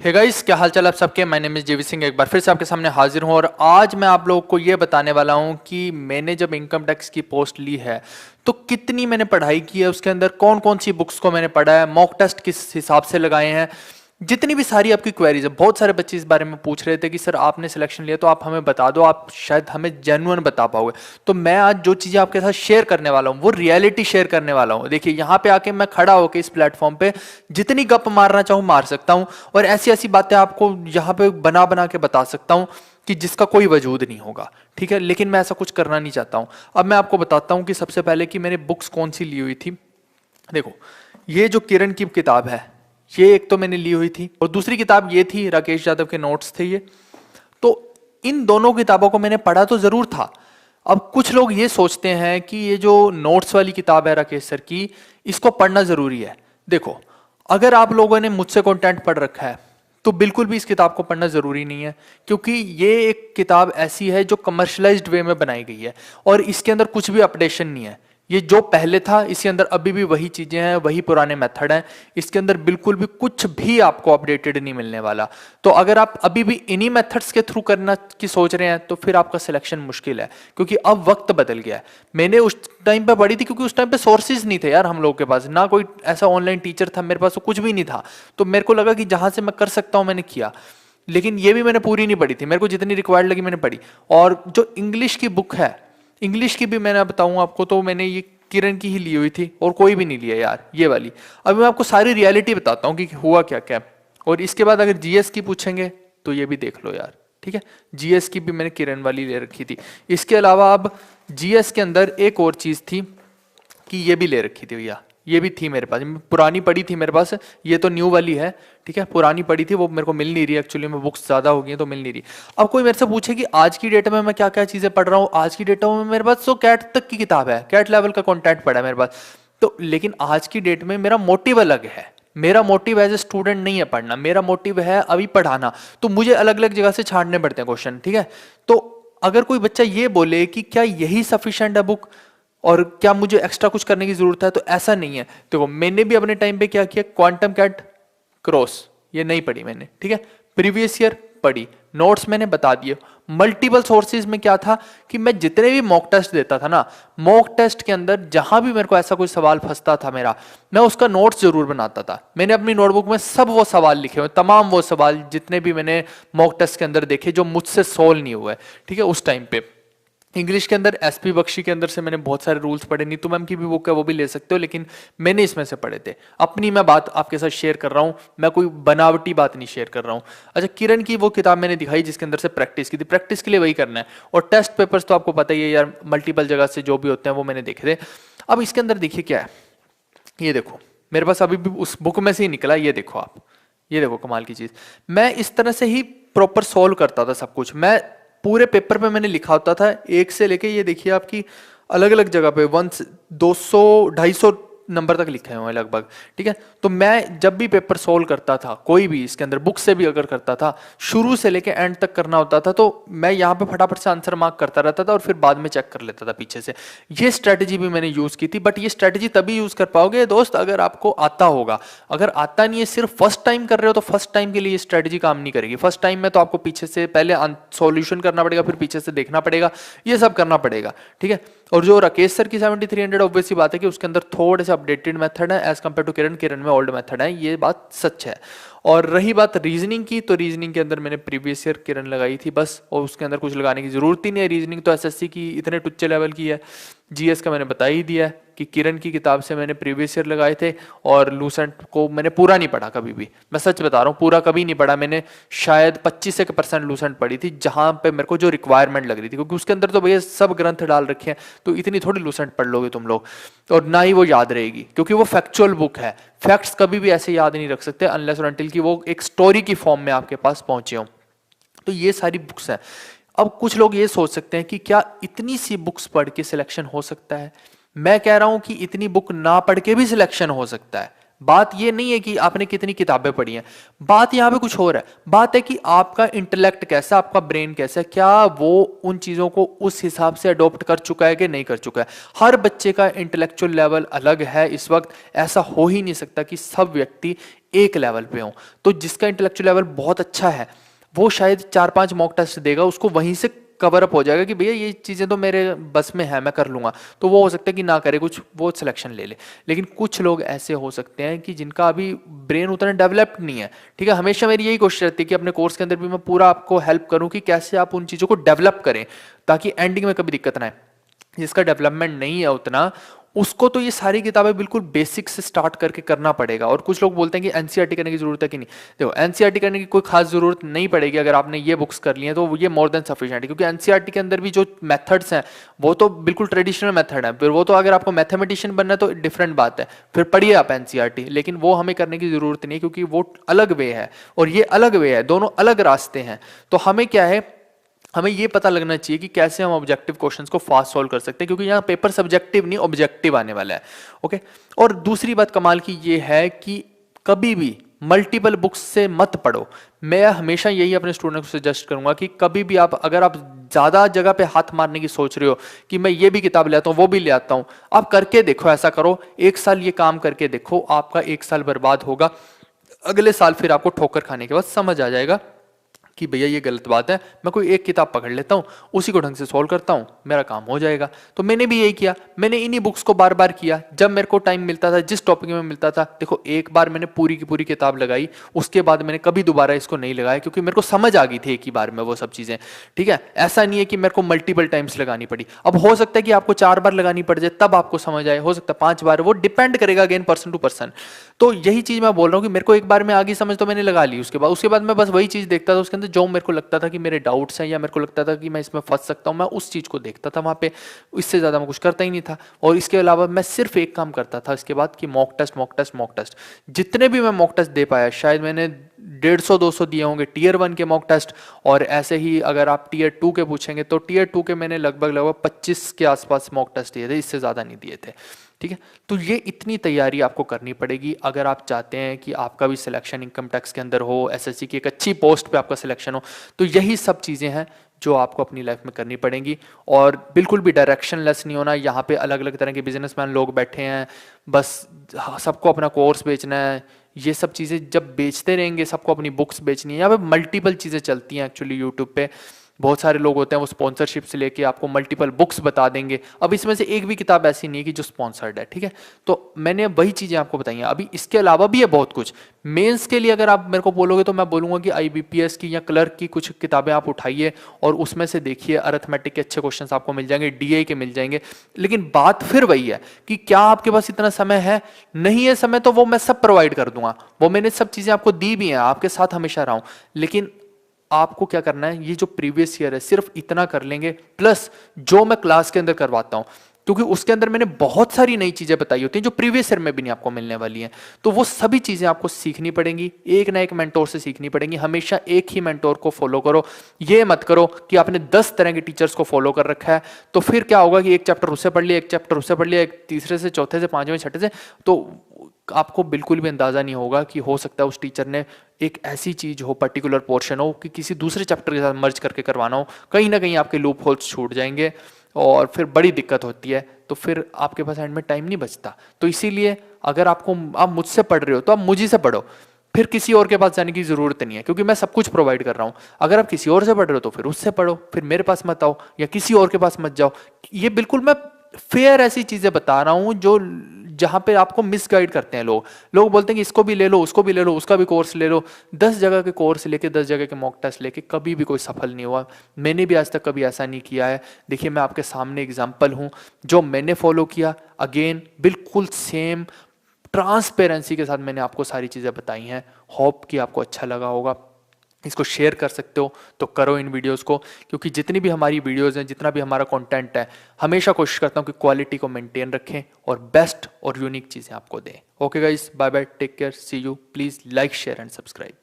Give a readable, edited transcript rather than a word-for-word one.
Hey guys, क्या हाल चाल आप सबके। माय नेम इज जेवी सिंह, एक बार फिर से आपके सामने हाजिर हूं और आज मैं आप लोगों को ये बताने वाला हूं कि मैंने जब इनकम टैक्स की पोस्ट ली है तो कितनी मैंने पढ़ाई की है, उसके अंदर कौन कौन सी बुक्स को मैंने पढ़ा है, मॉक टेस्ट किस हिसाब से लगाए हैं, जितनी भी सारी आपकी क्वेरीज है। बहुत सारे बच्चे इस बारे में पूछ रहे थे कि सर आपने सिलेक्शन लिया तो आप हमें बता दो, आप शायद हमें जेन्युइन बता पाओगे। तो मैं आज जो चीज़ें आपके साथ शेयर करने वाला हूँ वो रियलिटी शेयर करने वाला हूँ। देखिए, यहाँ पे आके मैं खड़ा होकर इस प्लेटफॉर्म पे जितनी गप मारना चाहूँ मार सकता हूँ और ऐसी ऐसी बातें आपको यहाँ पे बना बना के बता सकता हूँ कि जिसका कोई वजूद नहीं होगा। ठीक है, लेकिन मैं ऐसा कुछ करना नहीं चाहता हूँ। अब मैं आपको बताता हूँ कि सबसे पहले कि मैंने बुक्स कौन सी ली हुई थी। देखो, ये जो किरण की किताब है, ये एक तो मैंने ली हुई थी और दूसरी किताब ये थी, राकेश यादव के नोट्स थे ये। तो इन दोनों किताबों को मैंने पढ़ा तो जरूर था। अब कुछ लोग ये सोचते हैं कि ये जो नोट्स वाली किताब है राकेश सर की, इसको पढ़ना जरूरी है। देखो, अगर आप लोगों ने मुझसे कंटेंट पढ़ रखा है तो बिल्कुल भी इस किताब को पढ़ना जरूरी नहीं है, क्योंकि ये एक किताब ऐसी है जो कमर्शलाइज्ड वे में बनाई गई है और इसके अंदर कुछ भी अपडेशन नहीं है। ये जो पहले था इसके अंदर अभी भी वही चीजें हैं, वही पुराने मेथड हैं। इसके अंदर बिल्कुल भी कुछ भी आपको अपडेटेड नहीं मिलने वाला। तो अगर आप अभी भी इन्हीं मेथड्स के थ्रू करना की सोच रहे हैं तो फिर आपका सिलेक्शन मुश्किल है, क्योंकि अब वक्त बदल गया है। मैंने उस टाइम पे पढ़ी थी क्योंकि उस टाइम पे सोर्सेज नहीं थे यार हम लोगों के पास, ना कोई ऐसा ऑनलाइन टीचर था मेरे पास, तो कुछ भी नहीं था। तो मेरे को लगा कि जहां से मैं कर सकता हूं मैंने किया, लेकिन ये भी मैंने पूरी नहीं पढ़ी थी। मेरे को जितनी रिक्वायर्ड लगी मैंने पढ़ी। और जो इंग्लिश की बुक है, इंग्लिश की भी मैंने बताऊं आपको तो मैंने ये किरण की ही ली हुई थी और कोई भी नहीं लिया यार ये वाली। अभी मैं आपको सारी रियलिटी बताता हूँ कि हुआ क्या क्या। और इसके बाद अगर जीएस की पूछेंगे तो ये भी देख लो यार। ठीक है, जीएस की भी मैंने किरण वाली ले रखी थी। इसके अलावा अब जीएस के अंदर एक और चीज थी कि ये भी ले रखी थी भैया, ये भी थी मेरे पास, पुरानी पड़ी थी मेरे पास। ये तो न्यू वाली है, ठीक है, पुरानी पड़ी थी वो मेरे को मिल नहीं रही एक्चुअली में, बुक्स ज्यादा हो गई हैं तो मिल नहीं रही। अब कोई मेरे से पूछे कि आज की डेट में मैं क्या क्या चीजें पढ़ रहा हूँ, आज की डेट में मेरे पास तो कैट तक की किताब है, कैट लेवल का कंटेंट पड़ा है मेरे पास। तो लेकिन आज की डेट में मेरा मोटिव अलग है। मेरा मोटिव एज ए स्टूडेंट नहीं है पढ़ना, मेरा मोटिव है अभी पढ़ाना। तो मुझे अलग अलग जगह से छांटने पड़ते हैं क्वेश्चन। ठीक है, तो अगर कोई बच्चा ये बोले कि क्या यही सफिशिएंट है बुक और क्या मुझे एक्स्ट्रा कुछ करने की जरूरत है, तो ऐसा नहीं है। देखो, मैंने भी अपने टाइम पे क्या किया, क्वांटम कैट क्रॉस ये नहीं पढ़ी मैंने। ठीक है, प्रीवियस ईयर पढ़ी, नोट्स मैंने बता दिए। मल्टीपल सोर्सेज में क्या था कि मैं जितने भी मॉक टेस्ट देता था ना, मॉक टेस्ट के अंदर जहां भी मेरे को ऐसा कोई सवाल फंसता था मेरा, मैं उसका नोट्स जरूर बनाता था। मैंने अपनी नोटबुक में सब वो सवाल लिखे हुए, तमाम वो सवाल जितने भी मैंने मॉक टेस्ट के अंदर देखे जो मुझसे सोल्व नहीं हुए। ठीक है, उस टाइम पे इंग्लिश के अंदर एसपी बख्शी के अंदर से मैंने बहुत सारे रूल्स पढ़े। नीतू मैम की भी बुक है, वो भी ले सकते हो, लेकिन मैंने इसमें से पढ़े थे। अपनी मैं बात आपके साथ शेयर कर रहा हूँ, मैं कोई बनावटी बात नहीं शेयर कर रहा हूँ। अच्छा, किरण की वो किताब मैंने दिखाई जिसके अंदर से प्रैक्टिस की थी, प्रैक्टिस के लिए वही करना है। और टेस्ट पेपर्स तो आपको पता ही है यार, मल्टीपल जगह से जो भी होते हैं वो मैंने देखे थे। अब इसके अंदर देखिए क्या है, ये देखो मेरे पास अभी भी उस बुक में से ही निकला। ये देखो आप, ये देखो कमाल की चीज। मैं इस तरह से ही प्रॉपर सॉल्व करता था सब कुछ। मैं पूरे पेपर पे मैंने लिखा होता था एक से लेके, ये देखिए आपकी अलग अलग जगह पे 200 250 नंबर तक लिखे हुए हैं लगभग। ठीक है, तो मैं जब भी पेपर सोल्व करता था कोई भी, इसके अंदर बुक से भी अगर करता था, शुरू से लेके एंड तक करना होता था, तो मैं यहाँ पे फटाफट से आंसर मार्क करता रहता था और फिर बाद में चेक कर लेता था पीछे से। ये स्ट्रेटेजी भी मैंने यूज की थी, बट ये स्ट्रेटेजी तभी यूज कर पाओगे दोस्त अगर आपको आता होगा। अगर आता नहीं है, सिर्फ फर्स्ट टाइम कर रहे हो, तो फर्स्ट टाइम के लिए ये स्ट्रेटेजी काम नहीं करेगी। फर्स्ट टाइम में तो आपको पीछे से पहले सॉल्यूशन करना पड़ेगा, फिर पीछे से देखना पड़ेगा, ये सब करना पड़ेगा। ठीक है, और जो राकेश सर की 7300 ऑब्वियस सी बात है कि उसके अंदर थोड़े से अपडेटेड मेथड है एज कंपेयर टू किरण, किरण में ओल्ड मेथड है, ये बात सच है। और रही बात रीजनिंग की, तो रीजनिंग के अंदर मैंने प्रीवियस ईयर किरण लगाई थी बस, और उसके अंदर कुछ लगाने की जरूरत ही नहीं है। रीजनिंग तो एसएससी की इतने टुच्चे लेवल की है। जीएस का मैंने बता ही दिया है कि किरण की किताब से मैंने प्रीवियस ईयर लगाए थे, और लूसेंट को मैंने पूरा नहीं पढ़ा कभी भी। मैं सच बता रहा हूँ, पूरा कभी नहीं पढ़ा मैंने। शायद 25% लूसेंट पढ़ी थी, जहां पे मेरे को जो रिक्वायरमेंट लग रही थी, क्योंकि उसके अंदर तो भैया सब ग्रंथ डाल रखे हैं, तो इतनी थोड़ी लूसेंट पढ़ लोगे तुम लोग, और ना ही वो याद रहेगी, क्योंकि वो फैक्चुअल बुक है। फैक्ट्स कभी भी ऐसे याद नहीं रख सकते अनलेस और अनटिल की वो एक स्टोरी की फॉर्म में आपके पास पहुंचे हो। तो ये सारी बुक्स हैं। अब कुछ लोग ये सोच सकते हैं कि क्या इतनी सी बुक्स पढ़ के सिलेक्शन हो सकता है। मैं कह रहा हूं कि इतनी बुक ना पढ़ के भी सिलेक्शन हो सकता है। बात ये नहीं है कि आपने कितनी किताबें पढ़ी हैं, बात यहाँ पे कुछ और है। बात है कि आपका इंटेलेक्ट कैसा, आपका ब्रेन कैसा है, क्या वो उन चीज़ों को उस हिसाब से अडॉप्ट कर चुका है कि नहीं कर चुका है। हर बच्चे का इंटेलेक्चुअल लेवल अलग है इस वक्त, ऐसा हो ही नहीं सकता कि सब व्यक्ति एक लेवल पे हों। तो जिसका इंटेलेक्चुअल लेवल बहुत अच्छा है वो शायद 4-5 मॉक टेस्ट देगा, उसको वहीं से कवर अप हो जाएगा कि भैया ये चीज़ें तो मेरे बस में है, मैं कर लूँगा। तो वो हो सकता है कि ना करे कुछ, वो सिलेक्शन ले ले। लेकिन कुछ लोग ऐसे हो सकते हैं कि जिनका अभी ब्रेन उतना डेवलप्ड नहीं है, ठीक है। हमेशा मेरी यही कोशिश रहती है कि अपने कोर्स के अंदर भी मैं पूरा आपको हेल्प करूँ कि कैसे आप उन चीज़ों को डेवलप करें, ताकि एंडिंग में कभी दिक्कत ना आए। जिसका डेवलपमेंट नहीं है उतना, उसको तो ये सारी किताबें बिल्कुल बेसिक से स्टार्ट करके करना पड़ेगा। और कुछ लोग बोलते हैं कि एनसीईआरटी करने की जरूरत है कि नहीं। देखो, एनसीईआरटी करने की कोई खास जरूरत नहीं पड़ेगी। अगर आपने ये बुक्स कर ली हैं तो ये मोर देन सफिशिएंट है, क्योंकि एनसीईआरटी के अंदर भी जो मेथड्स हैं वो तो बिल्कुल ट्रेडिशनल मेथड है। फिर वो तो अगर आपको मैथमेटिशियन बनना है तो डिफरेंट बात है, फिर पढ़िए आप एनसीईआरटी। लेकिन वो हमें करने की जरूरत नहीं है, क्योंकि वो अलग वे है और ये अलग वे है, दोनों अलग रास्ते हैं। तो हमें क्या है, हमें ये पता लगना चाहिए कि कैसे हम ऑब्जेक्टिव क्वेश्चंस को फास्ट सॉल्व कर सकते हैं, क्योंकि यहाँ पेपर सब्जेक्टिव नहीं ऑब्जेक्टिव आने वाला है। ओके। और दूसरी बात कमाल की ये है कि कभी भी मल्टीपल बुक्स से मत पढ़ो। मैं हमेशा यही अपने स्टूडेंट को सजेस्ट करूंगा कि कभी भी आप, अगर आप ज्यादा जगह पे हाथ मारने की सोच रहे हो कि मैं ये भी किताब ले आता हूँ वो भी ले आता हूँ, आप करके देखो। ऐसा करो, 1 साल ये काम करके देखो, आपका 1 साल बर्बाद होगा। अगले साल फिर आपको ठोकर खाने के बाद समझ आ जाएगा कि भैया ये गलत बात है, मैं कोई एक किताब पकड़ लेता हूँ, उसी को ढंग से सॉल्व करता हूँ, मेरा काम हो जाएगा। तो मैंने भी यही किया, मैंने इन्हीं बुक्स को बार बार किया जब मेरे को टाइम मिलता था, जिस टॉपिक में मिलता था। देखो, एक बार मैंने पूरी की पूरी किताब लगाई, उसके बाद मैंने कभी दोबारा इसको नहीं लगाया, क्योंकि मेरे को समझ आ गई थी एक ही बार में वो सब चीजें। ठीक है, ऐसा नहीं है कि मेरे को मल्टीपल टाइम्स लगानी पड़ी। अब हो सकता है कि आपको 4 बार लगानी पड़ जाए तब आपको समझ आए, हो सकता है 5 बार, वो डिपेंड करेगा अगेन पर्सन टू पर्सन। तो यही चीज मैं बोल रहा हूँ कि मेरे को एक बार में आ गई समझ, तो मैंने लगा ली। उसके बाद मैं बस वही चीज देखता था, उसके अंदर जो मेरे को लगता था कि मेरे डाउट्स हैं या मेरे को लगता था कि मैं इसमें फंस सकता हूँ, मैं उस चीज को देखता था वहां पे। इससे ज्यादा मैं कुछ करता ही नहीं था। और इसके अलावा मैं सिर्फ एक काम करता था इसके बाद, कि mock test mock test mock test. जितने भी मैं मॉक टेस्ट दे पाया, शायद मैंने 150-200 दिए होंगे टीयर 1 के मॉक टेस्ट। और ऐसे ही अगर आप टीयर 2 के पूछेंगे तो टीयर 2 के मैंने लगभग 25 के आसपास मॉक टेस्ट दिए थे, इससे ज्यादा नहीं दिए थे। ठीक है, तो ये इतनी तैयारी आपको करनी पड़ेगी अगर आप चाहते हैं कि आपका भी सिलेक्शन इनकम टैक्स के अंदर हो, एसएससी की एक अच्छी पोस्ट पे आपका सिलेक्शन हो। तो यही सब चीज़ें हैं जो आपको अपनी लाइफ में करनी पड़ेंगी। और बिल्कुल भी डायरेक्शनलेस नहीं होना। यहाँ पे अलग अलग तरह के बिजनेसमैन लोग बैठे हैं, बस सबको अपना कोर्स बेचना है। ये सब चीज़ें जब बेचते रहेंगे, सबको अपनी बुक्स बेचनी है। यहाँ पे मल्टीपल चीज़ें चलती हैं एक्चुअली यूट्यूब पे। बहुत सारे लोग होते हैं वो स्पॉन्सरशिप से लेके आपको मल्टीपल बुक्स बता देंगे। अब इसमें से एक भी किताब ऐसी नहीं है कि जो स्पॉन्सर्ड है। ठीक है, तो मैंने वही चीज़ें आपको बताई हैं। अभी इसके अलावा भी है बहुत कुछ। मेंस के लिए अगर आप मेरे को बोलोगे तो मैं बोलूँगा कि आईबीपीएस की या क्लर्क की कुछ किताबें आप उठाइए और उसमें से देखिए, अरिथमेटिक के अच्छे क्वेश्चन आपको मिल जाएंगे, डीए के मिल जाएंगे। लेकिन बात फिर वही है कि क्या आपके पास इतना समय है? नहीं है समय तो वो मैं सब प्रोवाइड कर दूंगा, वो मैंने सब चीज़ें आपको दी भी हैं, आपके साथ हमेशा रहा हूँ। लेकिन आपको क्या करना है, ये जो प्रीवियस ईयर है सिर्फ इतना कर लेंगे, प्लस जो मैं क्लास के अंदर करवाता हूं, क्योंकि उसके अंदर मैंने बहुत सारी नई चीजें बताई होती हैं जो प्रीवियस ईयर में भी नहीं आपको मिलने वाली हैं। तो वो सभी चीजें आपको सीखनी पड़ेंगी, एक ना एक मेंटोर से सीखनी पड़ेंगी। हमेशा एक ही मेंटोर को फॉलो करो। ये मत करो कि आपने 10 तरह के टीचर्स को फॉलो कर रखा है, तो फिर क्या होगा कि एक चैप्टर उससे पढ़ लिया, एक चैप्टर उससे पढ़ लिया, एक तीसरे से, चौथे से, पांचवें, छठे से, तो आपको बिल्कुल भी अंदाजा नहीं होगा कि हो सकता है उस टीचर ने एक ऐसी चीज हो, पर्टिकुलर पोर्शन हो कि किसी दूसरे चैप्टर के साथ मर्ज करके करवाना हो। कहीं ना कहीं आपके लूप होल्स छूट जाएंगे और फिर बड़ी दिक्कत होती है। तो फिर आपके पास एंड में टाइम नहीं बचता। तो इसीलिए अगर आप मुझसे पढ़ रहे हो तो आप मुझे से पढ़ो, फिर किसी और के पास जाने की जरूरत नहीं है, क्योंकि मैं सब कुछ प्रोवाइड कर रहा हूं। अगर आप किसी और से पढ़ रहे हो तो फिर उससे पढ़ो, फिर मेरे पास मत आओ या किसी और के पास मत जाओ। ये बिल्कुल मैं फेयर ऐसी चीजें बता रहा हूं जो जहां पे आपको मिसगाइड करते हैं लोग बोलते हैं कि इसको भी ले लो, उसको भी ले लो, उसका भी कोर्स ले लो। 10 जगह के कोर्स लेके, 10 जगह के मॉक टेस्ट लेके कभी भी कोई सफल नहीं हुआ। मैंने भी आज तक कभी ऐसा नहीं किया है। देखिए, मैं आपके सामने एग्जाम्पल हूं, जो मैंने फॉलो किया, अगेन बिल्कुल सेम ट्रांसपेरेंसी के साथ मैंने आपको सारी चीजें बताई हैं। होप कि आपको अच्छा लगा होगा। इसको शेयर कर सकते हो तो करो इन वीडियोस को, क्योंकि जितनी भी हमारी वीडियोस हैं, जितना भी हमारा कंटेंट है, हमेशा कोशिश करता हूं कि क्वालिटी को मेंटेन रखें और बेस्ट और यूनिक चीज़ें आपको दें। Okay guys, bye bye, take care, see you. Please like, share and subscribe.